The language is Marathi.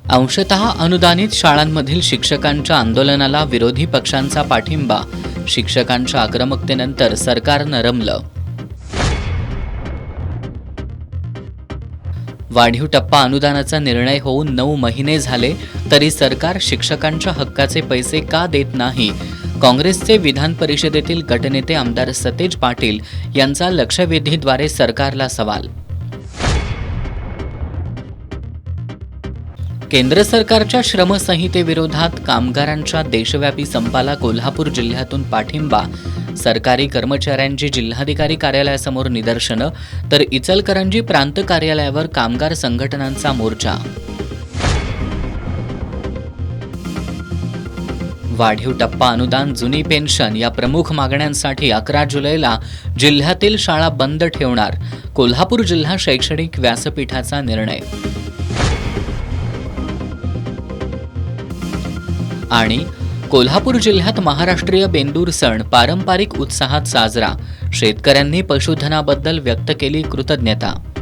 अंशतः अनुदानित शाळांमधील शिक्षकांच्या आंदोलनाला विरोधी पक्षांचा पाठिंबा. शिक्षकांच्या आक्रमकतेनंतर सरकार नरमलं. वाढीव टप्पा अनुदानाचा निर्णय होऊन 9 महिने झाले तरी सरकार शिक्षकांच्या हक्काचे पैसे का देत नाही? काँग्रेसचे विधान परिषदेतील गटनेते आमदार सतेज पाटील यांचा लक्षवेधीद्वारे सरकारला सवाल. केंद्र सरकारच्या श्रमसंहितेविरोधात कामगारांच्या देशव्यापी संपाला कोल्हापूर जिल्ह्यातून पाठिंबा. सरकारी कर्मचाऱ्यांची जिल्हाधिकारी कार्यालयासमोर निदर्शनं तर इचलकरंजी प्रांत कार्यालयावर कामगार संघटनांचा मोर्चा. वाढीव टप्पा अनुदान, जुनी पेन्शन या प्रमुख मागण्यांसाठी 11 जुलैला जिल्ह्यातील शाळा बंद ठेवणार. कोल्हापूर जिल्हा शैक्षणिक व्यासपीठाचा निर्णय. आणि कोल्हापूर जिल्ह्यात महाराष्ट्रीय बेंदूर सण पारंपरिक उत्साहात साजरा. शेतकऱ्यांनी पशुधनाबद्दल व्यक्त केली कृतज्ञता.